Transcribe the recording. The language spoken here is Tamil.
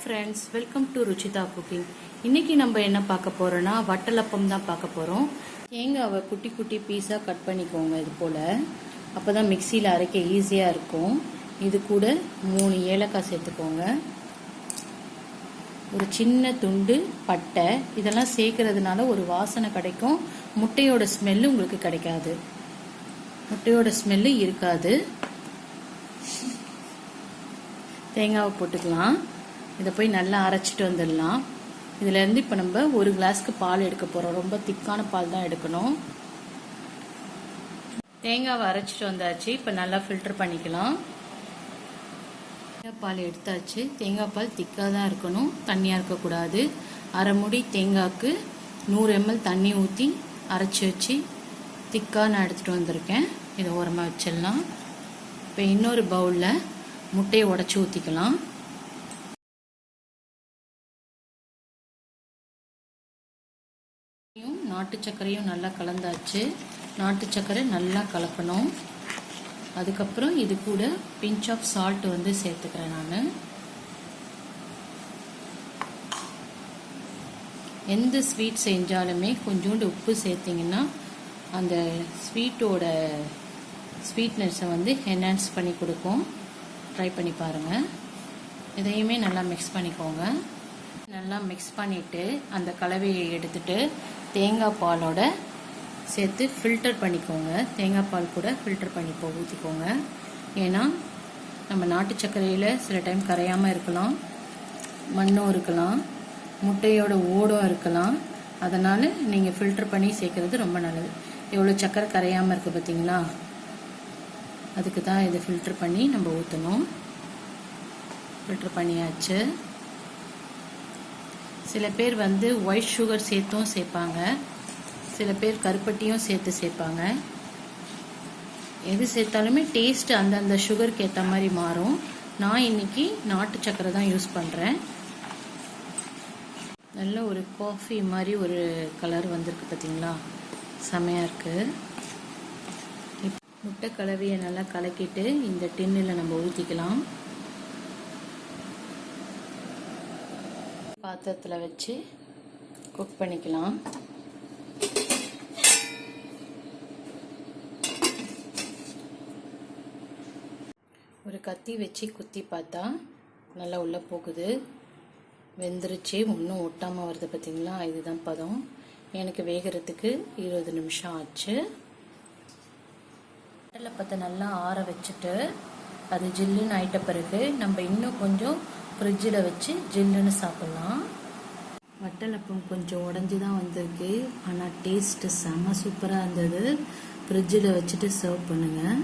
Friends, welcome to Ruchitha cooking. இன்னைக்கு நம்ம என்ன பார்க்க போறோம்னா வட்டலப்பம் தான் பார்க்க போறோம். தேங்காவை குட்டி குட்டி பீஸா கட் பண்ணிக்கோங்க. இது போல அப்பதான் மிக்சியில் அரைக்க ஈஸியா இருக்கும். இது கூட 3 ஏலக்காய் சேர்த்துக்கோங்க. ஒரு சின்ன துண்டு பட்டை. இதெல்லாம் சேர்க்கறதுனால ஒரு வாசனை கிடைக்கும். முட்டையோட ஸ்மெல்லு உங்களுக்கு கிடைக்காது. முட்டையோட ஸ்மெல்லு இருக்காது. தேங்காவை போட்டுக்கலாம். இதை போய் நல்லா அரைச்சிட்டு வந்துடலாம். இதுலேருந்து இப்போ நம்ம 1 கிளாஸ்க்கு பால் எடுக்க போகிறோம். ரொம்ப திக்கான பால் தான் எடுக்கணும். தேங்காவை அரைச்சிட்டு வந்தாச்சு. இப்போ நல்லா ஃபில்டர் பண்ணிக்கலாம். தேங்காய் பால் எடுத்தாச்சு. தேங்காய் பால் திக்காக தான் இருக்கணும், தண்ணியாக இருக்கக்கூடாது. அரை முடி தேங்காய்க்கு 100 ml தண்ணி ஊற்றி அரைச்சி வச்சு திக்காக நான் எடுத்துகிட்டு வந்திருக்கேன். இதை ஓரமாக வச்சிடலாம். இப்போ இன்னொரு பவுலில் முட்டையை உடச்சி ஊற்றிக்கலாம். நாட்டு சர்க்கரையும் நல்லா கலந்தாச்சு. நாட்டு சர்க்கரை நல்லா கலக்கணும். அதுக்கப்புறம் இது கூட பிஞ்ச் ஆஃப் சால்ட் வந்து சேர்த்துக்கிறேன். நான் எந்த ஸ்வீட் செஞ்சாலுமே கொஞ்சோண்டு உப்பு சேர்த்திங்கன்னா அந்த ஸ்வீட்டோட ஸ்வீட்னஸை வந்து என்ஹான்ஸ் பண்ணி கொடுக்கும். ட்ரை பண்ணி பாருங்கள். இதையுமே நல்லா மிக்ஸ் பண்ணிக்கோங்க. நல்லா மிக்ஸ் பண்ணிவிட்டு அந்த கலவையை எடுத்துட்டு தேங்காய் பாலோட சேர்த்து ஃபில்டர் பண்ணிக்கோங்க. தேங்காய் பால் கூட ஃபில்டர் பண்ணி ஊற்றிக்கோங்க. ஏன்னா நம்ம நாட்டு சர்க்கரையில் சில டைம் கரையாமல் இருக்கலாம், மண்ணும் இருக்கலாம், முட்டையோட ஓடும் இருக்கலாம். அதனால் நீங்கள் ஃபில்டர் பண்ணி சேர்க்குறது ரொம்ப நல்லது. எவ்வளோ சர்க்கரை கரையாமல் இருக்குது பார்த்தீங்களா? அதுக்கு தான் இதை ஃபில்டர் பண்ணி நம்ம ஊற்றணும். ஃபில்டர் பண்ணியாச்சு. சில பேர் வந்து ஒயிட் சுகர் சேர்ப்பாங்க. சில பேர் கருப்பட்டியும் சேர்ப்பாங்க. எது சேர்த்தாலுமே டேஸ்ட் அந்தந்த சுகருக்கு ஏற்ற மாதிரி மாறும். நான் இன்னைக்கு நாட்டு சர்க்கரை தான் யூஸ் பண்ணுறேன். நல்ல ஒரு காஃபி மாதிரி ஒரு கலர் வந்திருக்கு பார்த்தீங்களா? செமையாக இருக்குது. முட்டை கலவையை நல்லா கலக்கிட்டு இந்த டின்னில் நம்ம ஊற்றிக்கலாம். பாத்திரத்தில் வச்சு குக் பண்ணிக்கலாம். ஒரு கத்தி வச்சு குத்தி பார்த்தா நல்லா உள்ளே போகுது. வெந்துருச்சு. ஒன்றும் ஒட்டாமல் வருது பார்த்தீங்களா? இதுதான் பதம். எனக்கு வேகிறதுக்கு 20 நிமிஷம் ஆச்சு. வட்டலப்பத்தை நல்லா ஆற வச்சுட்டு அது ஜில்லுன்னு ஆயிட்ட பிறகு நம்ம இன்னும் கொஞ்சம் ஃப்ரிட்ஜில் வச்சு ஜில்லுன்னு சாப்பிட்லாம். வட்டலப்பம் கொஞ்சம் உடஞ்சி தான் வந்திருக்கு. ஆனால் டேஸ்ட்டு செம்ம சூப்பராக இருந்தது. ஃப்ரிட்ஜில் வச்சுட்டு சர்வ் பண்ணுங்கள்.